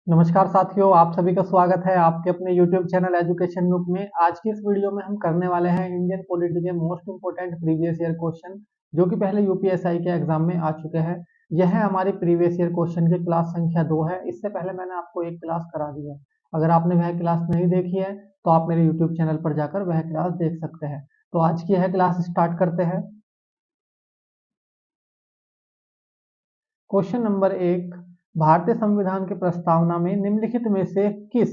नमस्कार साथियों, आप सभी का स्वागत है आपके अपने YouTube चैनल एजुकेशन नुक में। आज की इस वीडियो में हम करने वाले हैं इंडियन पॉलिटी के most important previous year question जो कि पहले यूपीएसआई के एग्जाम में आ चुके हैं। यह है हमारी प्रीवियस ईयर क्वेश्चन की क्लास संख्या 2 है। इससे पहले मैंने आपको एक क्लास करा दी है। अगर आपने वह क्लास नहीं देखी है तो आप मेरे यूट्यूब चैनल पर जाकर वह क्लास देख सकते हैं। तो आज की यह क्लास स्टार्ट करते हैं। क्वेश्चन नंबर 1, भारतीय संविधान की प्रस्तावना में निम्नलिखित में से किस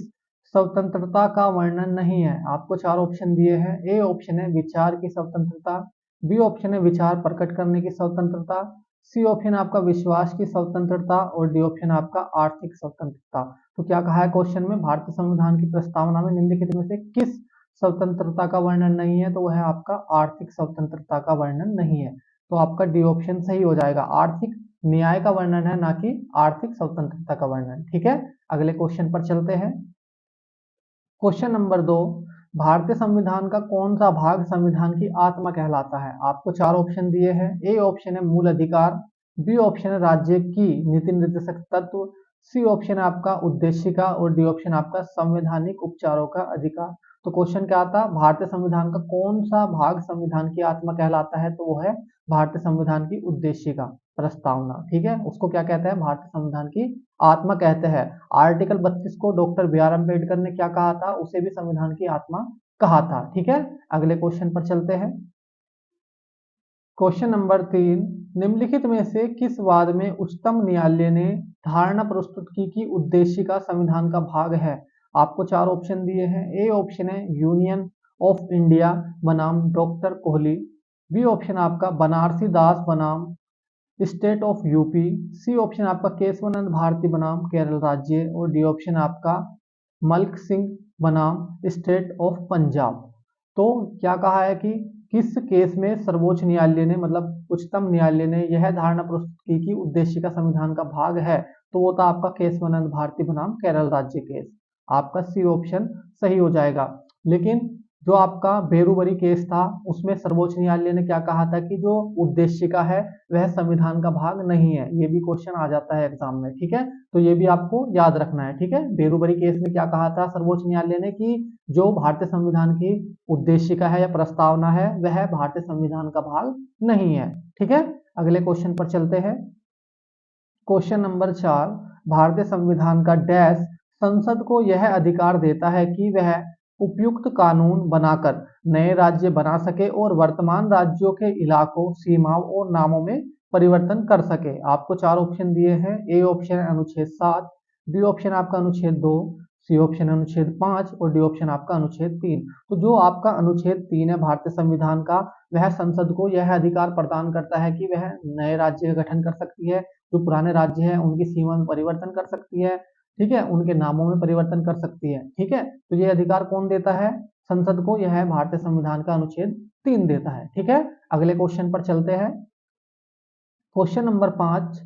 स्वतंत्रता का वर्णन नहीं है? आपको चार ऑप्शन दिए हैं। ए ऑप्शन है विचार की स्वतंत्रता, बी ऑप्शन है विचार प्रकट करने की स्वतंत्रता, सी ऑप्शन आपका विश्वास की स्वतंत्रता और डी ऑप्शन आपका आर्थिक स्वतंत्रता। तो क्या कहा है क्वेश्चन में? भारतीय संविधान की प्रस्तावना में निम्नलिखित में से किस स्वतंत्रता का वर्णन नहीं है? तो वह है आपका आर्थिक स्वतंत्रता का वर्णन नहीं है। तो आपका डी ऑप्शन सही हो जाएगा। आर्थिक न्याय का वर्णन है, ना कि आर्थिक स्वतंत्रता का वर्णन। ठीक है, अगले क्वेश्चन पर चलते हैं। क्वेश्चन नंबर 2, भारतीय संविधान का कौन सा भाग संविधान की आत्मा कहलाता है? आपको चार ऑप्शन दिए हैं। ए ऑप्शन है मूल अधिकार, बी ऑप्शन है राज्य की नीति निर्देशक तत्व, सी ऑप्शन है आपका उद्देशिका और डी ऑप्शन आपका संवैधानिक उपचारों का अधिकार। तो क्वेश्चन क्या आता? भारतीय संविधान का कौन सा भाग संविधान की आत्मा कहलाता है? तो वो है भारतीय संविधान की उद्देशिका प्रस्तावना। ठीक है, उसको क्या कहते हैं? भारतीय संविधान की आत्मा कहते हैं। आर्टिकल 32 को डॉक्टर बी आर अम्बेडकर ने क्या कहा था? उसे भी संविधान की आत्मा कहा था। ठीक है, अगले क्वेश्चन पर चलते हैं। क्वेश्चन नंबर 3, निम्नलिखित में से किस वाद में उच्चतम न्यायालय ने धारणा प्रस्तुत की कि उद्देशिका संविधान का भाग है? आपको चार ऑप्शन दिए हैं। ए ऑप्शन है यूनियन ऑफ इंडिया बनाम डॉक्टर कोहली, बी ऑप्शन आपका बनारसी दास बनाम state of UP, C option आपका केशवानंद भारती बनाम केरल राज्य और डी ऑप्शन आपका मल्क सिंह बनाम स्टेट ऑफ पंजाब। तो क्या कहा है कि किस केस में सर्वोच्च न्यायालय ने, मतलब उच्चतम न्यायालय ने यह धारणा प्रस्तुत की कि उद्देशिका संविधान का भाग है? तो वो था आपका केशवानंद भारती बनाम केरल राज्य केस। आपका सी ऑप्शन सही हो जाएगा। लेकिन जो आपका बेरूबरी केस था उसमें सर्वोच्च न्यायालय ने क्या कहा था कि जो उद्देशिका है वह संविधान का भाग नहीं है। ये भी क्वेश्चन आ जाता है एग्जाम में। ठीक है, तो ये भी आपको याद रखना है। ठीक है, बेरूबरी केस में क्या कहा था सर्वोच्च न्यायालय ने कि जो भारतीय संविधान की उद्देशिका है या प्रस्तावना है वह भारतीय संविधान का भाग नहीं है। ठीक है, अगले क्वेश्चन पर चलते हैं। क्वेश्चन नंबर 4, भारतीय संविधान का डैश संसद को यह अधिकार देता है कि वह उपयुक्त कानून बनाकर नए राज्य बना सके और वर्तमान राज्यों के इलाकों, सीमाओं और नामों में परिवर्तन कर सके। आपको चार ऑप्शन दिए हैं। ए ऑप्शन है अनुच्छेद 7, बी ऑप्शन आपका अनुच्छेद 2, सी ऑप्शन अनुच्छेद 5 और डी ऑप्शन आपका अनुच्छेद 3। तो जो आपका अनुच्छेद 3 है भारतीय संविधान का, वह संसद को यह अधिकार प्रदान करता है कि वह नए राज्य का गठन कर सकती है, जो पुराने राज्य हैं उनकी सीमा में परिवर्तन कर सकती है। ठीक है, उनके नामों में परिवर्तन कर सकती है। ठीक है, तो ये अधिकार कौन देता है संसद को? यह है भारतीय संविधान का अनुच्छेद 3 देता है। ठीक है, अगले क्वेश्चन पर चलते हैं। क्वेश्चन नंबर 5,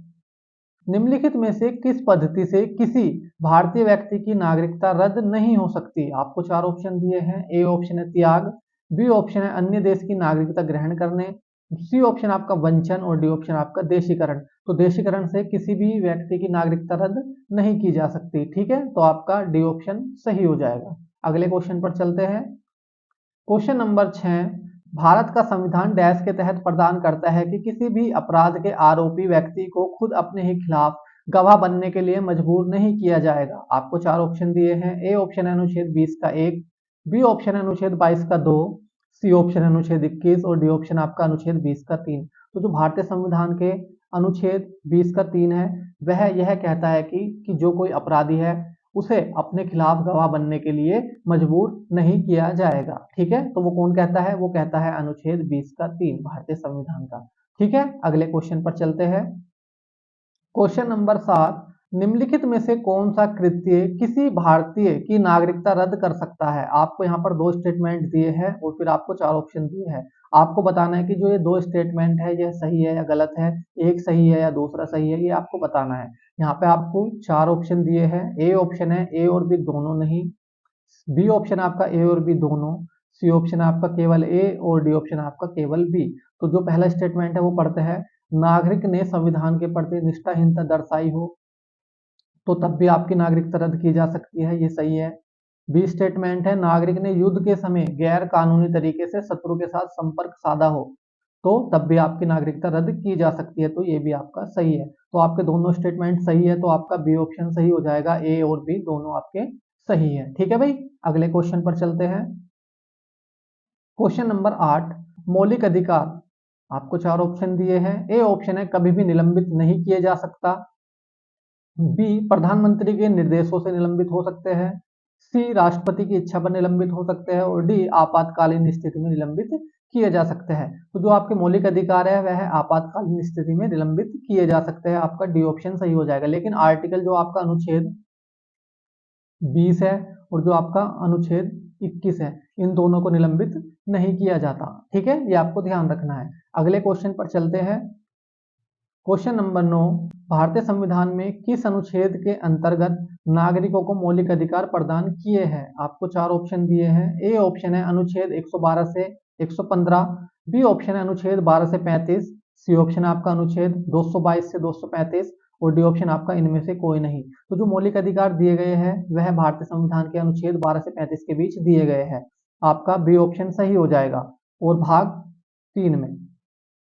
निम्नलिखित में से किस पद्धति से किसी भारतीय व्यक्ति की नागरिकता रद्द नहीं हो सकती? आपको चार ऑप्शन दिए हैं। ए ऑप्शन है त्याग, बी ऑप्शन है अन्य देश की नागरिकता ग्रहण करने, सी ऑप्शन आपका वंचन और डी ऑप्शन आपका देशीकरण। तो देशीकरण से किसी भी व्यक्ति की नागरिकता रद्द नहीं की जा सकती। ठीक है, तो आपका डी ऑप्शन सही हो जाएगा। अगले क्वेश्चन पर चलते हैं। क्वेश्चन नंबर 6, भारत का संविधान डैश के तहत प्रदान करता है कि किसी भी अपराध के आरोपी व्यक्ति को खुद अपने ही खिलाफ गवाह बनने के लिए मजबूर नहीं किया जाएगा। आपको चार ऑप्शन दिए हैं। ए ऑप्शन अनुच्छेद 20 का 1, बी ऑप्शन अनुच्छेद 22 का 2, सी ऑप्शन अनुच्छेद 21 और डी ऑप्शन आपका अनुच्छेद 20 का 3। तो जो भारतीय संविधान के अनुच्छेद 20 का 3 है वह यह कहता है कि जो कोई अपराधी है उसे अपने खिलाफ गवाह बनने के लिए मजबूर नहीं किया जाएगा। ठीक है, तो वो कौन कहता है? वो कहता है अनुच्छेद 20 का 3 भारतीय संविधान का। ठीक है, अगले क्वेश्चन पर चलते हैं। क्वेश्चन नंबर 7, निम्नलिखित में से कौन सा कृत्य किसी भारतीय की नागरिकता रद्द कर सकता है? आपको यहाँ पर दो स्टेटमेंट दिए हैं और फिर आपको चार ऑप्शन दिए हैं। आपको बताना है कि जो ये दो स्टेटमेंट है यह सही है या गलत है, एक सही है या दूसरा सही है, ये आपको बताना है। यहाँ पे आपको चार ऑप्शन दिए हैं। ए ऑप्शन है ए और बी दोनों नहीं, बी ऑप्शन आपका ए और बी दोनों, सी ऑप्शन आपका केवल ए और डी ऑप्शन आपका केवल बी। तो जो पहला स्टेटमेंट है वो पढ़ते हैं, नागरिक ने संविधान के प्रति निष्ठाहीनता दर्शाई हो तो तब भी आपकी नागरिकता रद्द की जा सकती है, ये सही है। बी स्टेटमेंट है, नागरिक ने युद्ध के समय गैर कानूनी तरीके से शत्रु के साथ संपर्क साधा हो तो तब भी आपकी नागरिकता रद्द की जा सकती है, तो ये भी आपका सही है। तो आपके दोनों स्टेटमेंट सही है, तो आपका बी ऑप्शन सही हो जाएगा, ए और बी दोनों आपके सही है। ठीक है भाई, अगले क्वेश्चन पर चलते हैं। क्वेश्चन नंबर 8, मौलिक अधिकार। आपको चार ऑप्शन दिए हैं। ए ऑप्शन है कभी भी निलंबित नहीं किए जा सकता, बी प्रधानमंत्री के निर्देशों से निलंबित हो सकते हैं, सी राष्ट्रपति की इच्छा पर निलंबित हो सकते हैं और डी आपातकालीन स्थिति में निलंबित किए जा सकते हैं। तो जो आपके मौलिक अधिकार है वह आपातकालीन स्थिति में निलंबित किए जा सकते हैं, आपका डी ऑप्शन सही हो जाएगा। लेकिन आर्टिकल जो आपका अनुच्छेद 20 है और जो आपका अनुच्छेद 21 है, इन दोनों को निलंबित नहीं किया जाता। ठीक है, ये आपको ध्यान रखना है। अगले क्वेश्चन पर चलते हैं। क्वेश्चन नंबर 9, भारतीय संविधान में किस अनुच्छेद के अंतर्गत नागरिकों को मौलिक अधिकार प्रदान किए हैं? आपको चार ऑप्शन दिए हैं। ए ऑप्शन है अनुच्छेद 112 से 115, बी ऑप्शन है अनुच्छेद 12 से 35, सी ऑप्शन है आपका अनुच्छेद 222 से 235 और डी ऑप्शन आपका इनमें से कोई नहीं। तो जो मौलिक अधिकार दिए गए हैं वह भारतीय संविधान के अनुच्छेद 12 से 35 के बीच दिए गए हैं, आपका बी ऑप्शन सही हो जाएगा। और भाग 3 में,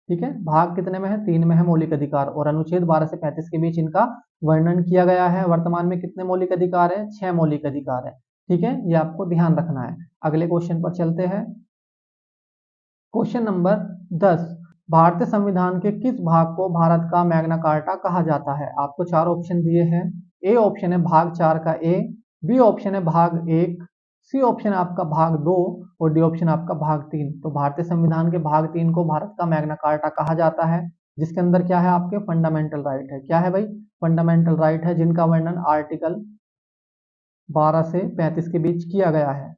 ठीक है, भाग कितने में है? 3 में है मौलिक अधिकार, और अनुच्छेद 12 से 35 के बीच इनका वर्णन किया गया है। वर्तमान में कितने मौलिक अधिकार है? 6 मौलिक अधिकार है। ठीक है, ये आपको ध्यान रखना है। अगले क्वेश्चन पर चलते हैं। क्वेश्चन नंबर 10, भारतीय संविधान के किस भाग को भारत का मैग्ना कार्टा कहा जाता है? आपको चार ऑप्शन दिए हैं। ए ऑप्शन है भाग 4 का ए, बी ऑप्शन है भाग 1, सी ऑप्शन है आपका भाग 2 और डी ऑप्शन आपका भाग 3। तो भारतीय संविधान के भाग 3 को भारत का मैग्ना कार्टा कहा जाता है, जिसके अंदर क्या है? आपके फंडामेंटल राइट है। क्या है भाई? फंडामेंटल राइट है, जिनका वर्णन आर्टिकल 12 से 35 के बीच किया गया है।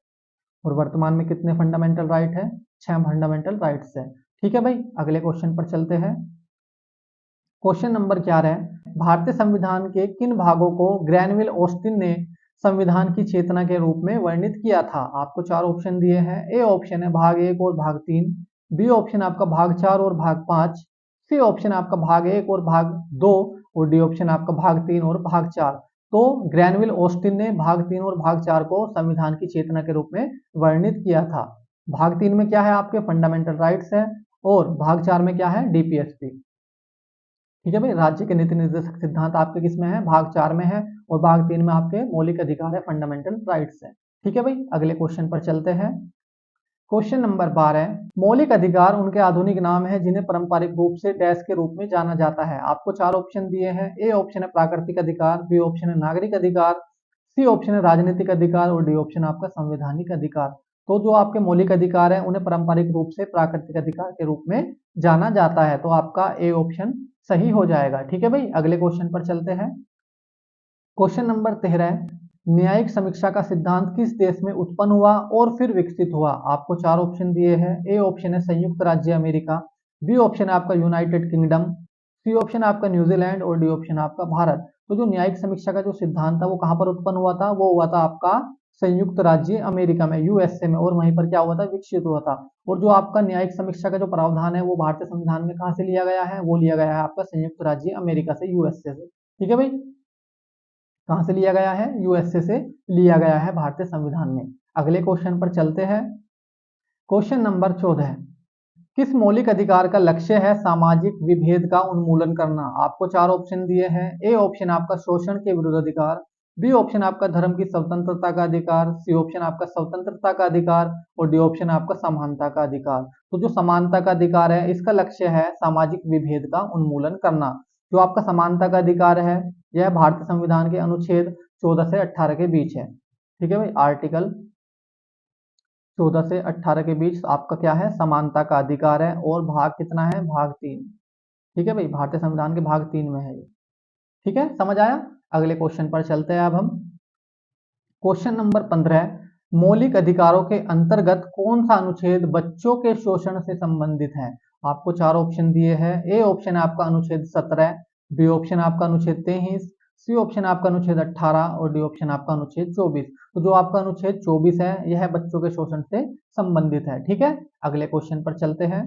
और वर्तमान में कितने फंडामेंटल राइट है? 6 फंडामेंटल राइट्स है। ठीक है भाई, अगले क्वेश्चन पर चलते हैं। क्वेश्चन नंबर 11, भारतीय संविधान के किन भागों को ग्रैनविल ऑस्टिन ने संविधान की चेतना के रूप में वर्णित किया था? आपको चार ऑप्शन दिए हैं। ए ऑप्शन है भाग 1 और भाग 3, बी ऑप्शन आपका भाग 4 और भाग 5, सी ऑप्शन आपका भाग 1 और भाग 2 और डी ऑप्शन आपका भाग 3 और भाग 4। तो ग्रैनविल ऑस्टिन ने भाग 3 और भाग 4 को संविधान की चेतना के रूप में वर्णित किया था। भाग 3 में क्या है? आपके फंडामेंटल राइट्स है, और भाग 4 में क्या है? डीपीएसपी। ठीक है भाई, राज्य के नीति निर्देशक सिद्धांत आपके किस में है? भाग 4 में है, और भाग 3 में आपके मौलिक अधिकार है, फंडामेंटल राइट्स है। ठीक है भाई, अगले क्वेश्चन पर चलते हैं। क्वेश्चन नंबर 12, मौलिक अधिकार उनके आधुनिक नाम है जिन्हें पारंपरिक रूप से डैश के रूप में जाना जाता है। आपको चार ऑप्शन दिए हैं। ए ऑप्शन है प्राकृतिक अधिकार, बी ऑप्शन है नागरिक अधिकार, सी ऑप्शन है राजनीतिक अधिकार और डी ऑप्शन आपका संवैधानिक अधिकार। तो जो आपके मौलिक अधिकार है उन्हें पारंपरिक रूप से प्राकृतिक अधिकार के रूप में जाना जाता है, तो आपका ए ऑप्शन सही हो जाएगा। ठीक है भाई, अगले क्वेश्चन पर चलते हैं। क्वेश्चन नंबर 13, न्यायिक समीक्षा का सिद्धांत किस देश में उत्पन्न हुआ और फिर विकसित हुआ? आपको चार ऑप्शन दिए हैं। ए ऑप्शन है संयुक्त राज्य अमेरिका, बी ऑप्शन है आपका यूनाइटेड किंगडम, सी ऑप्शन आपका न्यूजीलैंड और डी ऑप्शन आपका भारत। तो जो न्यायिक समीक्षा का जो सिद्धांत था वो कहाँ पर उत्पन्न हुआ था? वो हुआ था आपका संयुक्त राज्य अमेरिका में, यूएसए में, और वहीं पर क्या हुआ था? विकसित हुआ था। और जो आपका न्यायिक समीक्षा का जो प्रावधान है वो भारतीय संविधान में कहाँ से लिया गया है? वो लिया गया है आपका संयुक्त राज्य अमेरिका से, यूएसए से। ठीक है भाई, कहां से लिया गया है? यूएसए से लिया गया है भारतीय संविधान में। अगले क्वेश्चन पर चलते हैं। क्वेश्चन नंबर 14, किस मौलिक अधिकार का लक्ष्य है सामाजिक विभेद का उन्मूलन करना? आपको चार ऑप्शन दिए हैं। ए ऑप्शन आपका शोषण के विरुद्ध अधिकार, बी ऑप्शन आपका धर्म की स्वतंत्रता का अधिकार, सी ऑप्शन आपका स्वतंत्रता का अधिकार और डी ऑप्शन आपका समानता का अधिकार। तो जो समानता का अधिकार है इसका लक्ष्य है सामाजिक विभेद का उन्मूलन करना। जो आपका समानता का अधिकार है यह भारतीय संविधान के अनुच्छेद 14 से 18 के बीच है। ठीक है भाई, आर्टिकल 14 से 18 के बीच आपका क्या है? समानता का अधिकार है, और भाग कितना है? भाग 3। ठीक है भाई, भारतीय संविधान के भाग 3 में है ये। ठीक है, समझ आया? अगले क्वेश्चन पर चलते हैं अब हम। क्वेश्चन नंबर 15, मौलिक अधिकारों के अंतर्गत कौन सा अनुच्छेद बच्चों के शोषण से संबंधित है? आपको चार ऑप्शन दिए हैं। ए ऑप्शन है आपका अनुच्छेद 17, बी ऑप्शन आपका अनुच्छेद 23, सी ऑप्शन आपका अनुच्छेद 18 और डी ऑप्शन आपका अनुच्छेद 24। तो जो आपका अनुच्छेद 24 है यह बच्चों के शोषण से संबंधित है। ठीक है, अगले क्वेश्चन पर चलते हैं।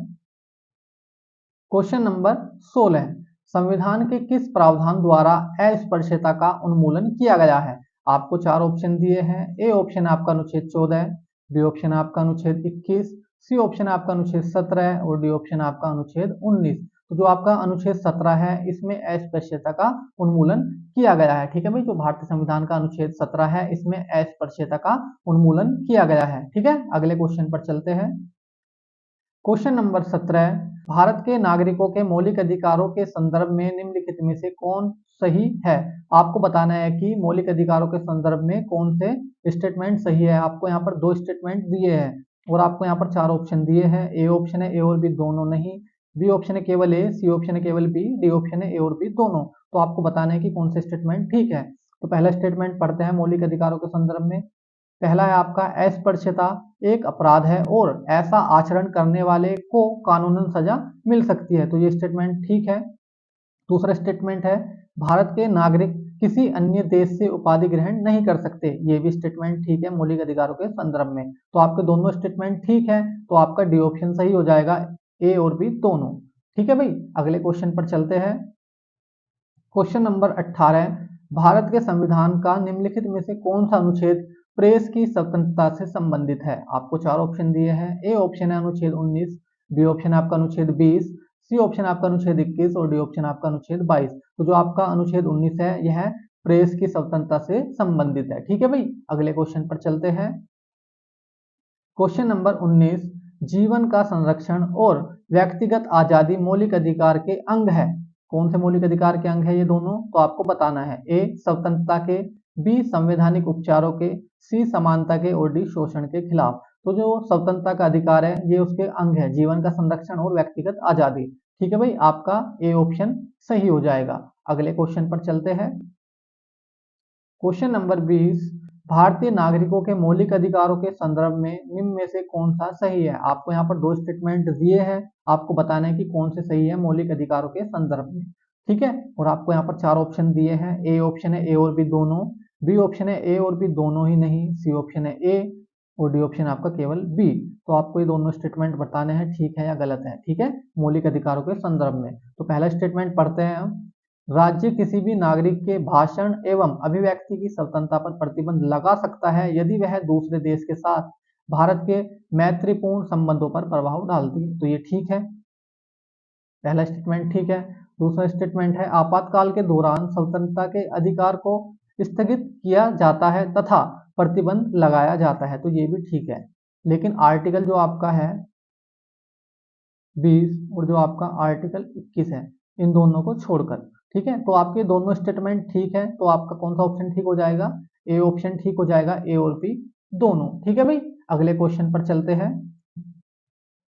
क्वेश्चन नंबर 16, संविधान के किस प्रावधान द्वारा अस्पृश्यता का उन्मूलन किया गया है? आपको चार ऑप्शन दिए हैं। ए ऑप्शन है आपका अनुच्छेद 14, बी ऑप्शन है आपका अनुच्छेद 21, सी ऑप्शन है आपका अनुच्छेद 17 और डी ऑप्शन है आपका अनुच्छेद 19। तो जो आपका अनुच्छेद 17 है इसमें अस्पृश्यता का उन्मूलन किया गया है। ठीक है भाई, जो भारतीय संविधान का अनुच्छेद 17 है इसमें अस्पृश्यता का उन्मूलन किया गया है। ठीक है, अगले क्वेश्चन पर चलते हैं। क्वेश्चन नंबर 17, भारत के नागरिकों के मौलिक अधिकारों के संदर्भ में निम्नलिखित में से कौन सही है? आपको बताना है कि मौलिक अधिकारों के संदर्भ में कौन से स्टेटमेंट सही है। आपको यहाँ पर दो स्टेटमेंट दिए हैं और आपको यहाँ पर चार ऑप्शन दिए हैं। ए ऑप्शन है ए और बी दोनों नहीं, बी ऑप्शन है केवल ए, सी ऑप्शन है केवल बी, डी ऑप्शन है ए और बी दोनों। तो आपको बताना है कि कौन से स्टेटमेंट ठीक है। तो पहला स्टेटमेंट पढ़ते हैं मौलिक अधिकारों के संदर्भ में। पहला है आपका अस्पृश्यता एक अपराध है और ऐसा आचरण करने वाले को कानूनन सजा मिल सकती है। तो ये स्टेटमेंट ठीक है। दूसरा स्टेटमेंट है भारत के नागरिक किसी अन्य देश से उपाधि ग्रहण नहीं कर सकते। ये भी स्टेटमेंट ठीक है मौलिक अधिकारों के संदर्भ में। तो आपके दोनों स्टेटमेंट ठीक है, तो आपका डी ऑप्शन सही हो जाएगा, ए और बी दोनों। ठीक है भाई, अगले क्वेश्चन पर चलते हैं। क्वेश्चन नंबर 18, भारत के संविधान का निम्नलिखित में से कौन सा अनुच्छेद प्रेस की स्वतंत्रता से संबंधित है? आपको चार ऑप्शन दिए हैं। ए ऑप्शन है अनुच्छेद 19, बी ऑप्शन है आपका अनुच्छेद 20, सी ऑप्शन आपका अनुच्छेद 21 और डी ऑप्शन आपका अनुच्छेद 22। तो जो आपका अनुच्छेद 19 है यह प्रेस की स्वतंत्रता से संबंधित है। ठीक है भाई, अगले क्वेश्चन पर चलते हैं। क्वेश्चन नंबर 19, जीवन का संरक्षण और व्यक्तिगत आजादी मौलिक अधिकार के अंग है। कौन से मौलिक अधिकार के अंग है ये दोनों? तो आपको बताना है। ए स्वतंत्रता के, बी संवैधानिक उपचारों के, सी समानता के और डी शोषण के खिलाफ। तो जो स्वतंत्रता का अधिकार है ये उसके अंग है, जीवन का संरक्षण और व्यक्तिगत आजादी। ठीक है भाई, आपका ए ऑप्शन सही हो जाएगा। अगले क्वेश्चन पर चलते हैं। क्वेश्चन नंबर 20, भारतीय नागरिकों के मौलिक अधिकारों के संदर्भ में निम्न में से कौन सा सही है? आपको यहाँ पर दो स्टेटमेंट दिए हैं, आपको बताना है कि कौन से सही है मौलिक अधिकारों के संदर्भ में। ठीक है, और आपको यहाँ पर चार ऑप्शन दिए हैं। ए ऑप्शन है ए और बी दोनों, बी ऑप्शन है ए और बी दोनों ही नहीं, सी ऑप्शन है ए और डी ऑप्शन आपका केवल बी। तो आपको ये दोनों स्टेटमेंट बताने हैं ठीक है या गलत है। ठीक है, मौलिक अधिकारों के संदर्भ में। तो पहला स्टेटमेंट पढ़ते हैं हम। राज्य किसी भी नागरिक के भाषण एवं अभिव्यक्ति की स्वतंत्रता पर प्रतिबंध लगा सकता है यदि वह दूसरे देश के साथ भारत के मैत्रीपूर्ण संबंधों पर प्रभाव डालती है। तो ये ठीक है, पहला स्टेटमेंट ठीक है। दूसरा स्टेटमेंट है आपातकाल के दौरान स्वतंत्रता के अधिकार को स्थगित किया जाता है तथा प्रतिबंध लगाया जाता है। तो ये भी ठीक है, लेकिन आर्टिकल जो आपका है 20 और जो आपका आर्टिकल 21 है इन दोनों को छोड़कर। ठीक है, तो आपके दोनों स्टेटमेंट ठीक है, तो आपका कौन सा ऑप्शन ठीक हो जाएगा? ए ऑप्शन ठीक हो जाएगा, ए और बी दोनों। ठीक है भाई, अगले क्वेश्चन पर चलते हैं।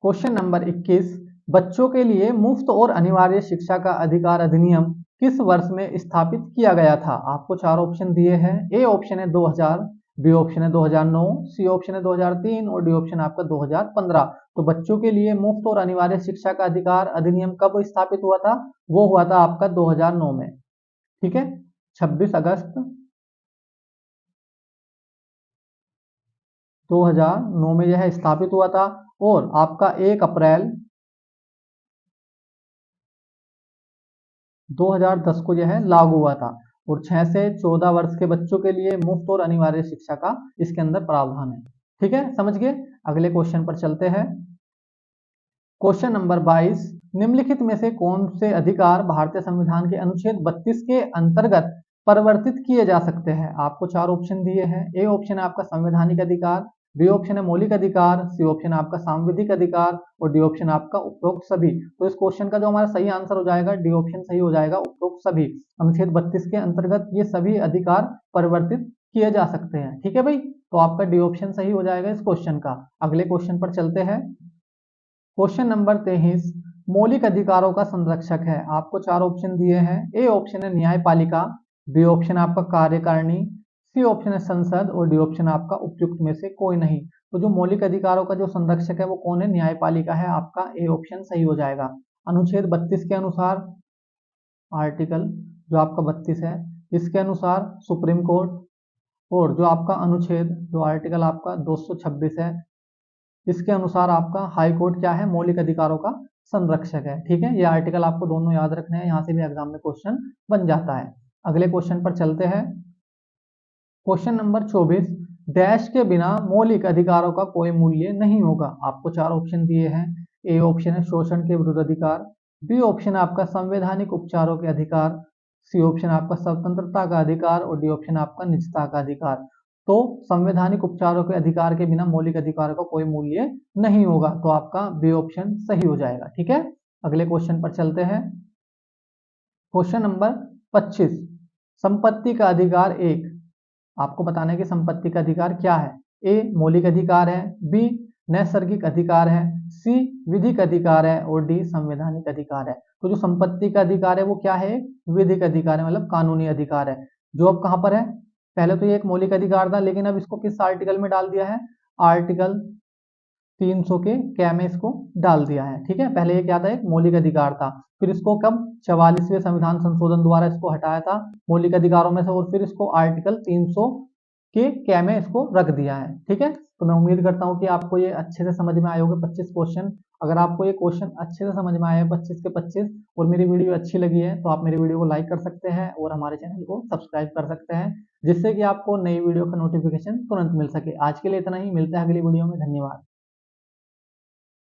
क्वेश्चन नंबर 21, बच्चों के लिए मुफ्त और अनिवार्य शिक्षा का अधिकार अधिनियम किस वर्ष में स्थापित किया गया था? आपको चार ऑप्शन दिए हैं। ए ऑप्शन है 2000, बी ऑप्शन है 2009, सी ऑप्शन है 2003 और डी ऑप्शन आपका 2015। तो बच्चों के लिए मुफ्त और अनिवार्य शिक्षा का अधिकार अधिनियम कब स्थापित हुआ था? वो हुआ था आपका 2009 में। ठीक है, 26 अगस्त 2009 में यह स्थापित हुआ था और आपका 1 अप्रैल 2010 को यह लागू हुआ था। और 6 से 14 वर्ष के बच्चों के लिए मुफ्त और अनिवार्य शिक्षा का इसके अंदर प्रावधान है। ठीक है, समझ गए? अगले क्वेश्चन पर चलते हैं। क्वेश्चन नंबर 22, निम्नलिखित में से कौन से अधिकार भारतीय संविधान के अनुच्छेद 32 के अंतर्गत परिवर्तित किए जा सकते हैं? आपको चार ऑप्शन दिए हैं। ए ऑप्शन है आपका संवैधानिक अधिकार, बी ऑप्शन है मौलिक अधिकार, सी ऑप्शन आपका सांविधिक अधिकार और डी ऑप्शन आपका उपरोक्त सभी। तो इस क्वेश्चन का जो हमारा सही आंसर हो जाएगा डी ऑप्शन सही हो जाएगा, उपरोक्त सभी। अनुच्छेद 32 के अंतर्गत ये सभी अधिकार परिवर्तित किए जा सकते हैं। ठीक है भाई, तो आपका डी ऑप्शन सही हो जाएगा इस क्वेश्चन का। अगले क्वेश्चन पर चलते हैं। क्वेश्चन नंबर 23, मौलिक अधिकारों का संरक्षक है। आपको चार ऑप्शन दिए हैं। ए ऑप्शन है न्यायपालिका, बी ऑप्शन आपका कार्यकारिणी, सी ऑप्शन है संसद और डी ऑप्शन आपका उपयुक्त में से कोई नहीं। तो जो मौलिक अधिकारों का जो संरक्षक है वो कौन है? न्यायपालिका है। आपका ए ऑप्शन सही हो जाएगा। अनुच्छेद 32 के अनुसार, आर्टिकल जो आपका 32 है इसके अनुसार सुप्रीम कोर्ट, और जो आपका अनुच्छेद जो आर्टिकल आपका 226 है इसके अनुसार आपका हाई कोर्ट क्या है? मौलिक अधिकारों का संरक्षक है। ठीक है, ये आर्टिकल आपको दोनों याद रखने हैं, यहाँ से भी एग्जाम में क्वेश्चन बन जाता है। अगले क्वेश्चन पर चलते हैं। क्वेश्चन नंबर 24, डैश के बिना मौलिक अधिकारों का कोई मूल्य नहीं होगा। आपको चार ऑप्शन दिए हैं। ए ऑप्शन है शोषण के विरुद्ध अधिकार, बी ऑप्शन है आपका संवैधानिक उपचारों के अधिकार, सी ऑप्शन है आपका स्वतंत्रता का अधिकार और डी ऑप्शन है आपका निजता का अधिकार। तो संवैधानिक उपचारों के अधिकार के बिना मौलिक अधिकारों का कोई मूल्य नहीं होगा, तो आपका बी ऑप्शन सही हो जाएगा। ठीक है, अगले क्वेश्चन पर चलते हैं। क्वेश्चन नंबर 25, संपत्ति का अधिकार एक। आपको बताना है कि संपत्ति का अधिकार क्या है। ए मौलिक अधिकार है, बी नैसर्गिक अधिकार है, सी विधिक अधिकार है और डी संवैधानिक अधिकार है। तो जो संपत्ति का अधिकार है वो क्या है, विधिक अधिकार है, मतलब कानूनी अधिकार है। जो अब कहां पर है, पहले तो ये एक मौलिक अधिकार था, लेकिन अब इसको किस आर्टिकल में डाल दिया है, आर्टिकल 300 के क्या में इसको डाल दिया है। ठीक है, पहले ये क्या था, एक मौलिक अधिकार था, फिर इसको कब 44वें संविधान संशोधन द्वारा इसको हटाया था मौलिक अधिकारों में से, और फिर इसको आर्टिकल 300 के क्या में इसको रख दिया है। ठीक है, तो मैं उम्मीद करता हूं कि आपको ये अच्छे से समझ में आए होंगे 25 क्वेश्चन। अगर आपको ये क्वेश्चन अच्छे से समझ में आए 25 के 25 और मेरी वीडियो अच्छी लगी है तो आप मेरी वीडियो को लाइक कर सकते हैं और हमारे चैनल को सब्सक्राइब कर सकते हैं, जिससे कि आपको नई वीडियो का नोटिफिकेशन तुरंत मिल सके। आज के लिए इतना ही, मिलते हैं अगली वीडियो में। धन्यवाद।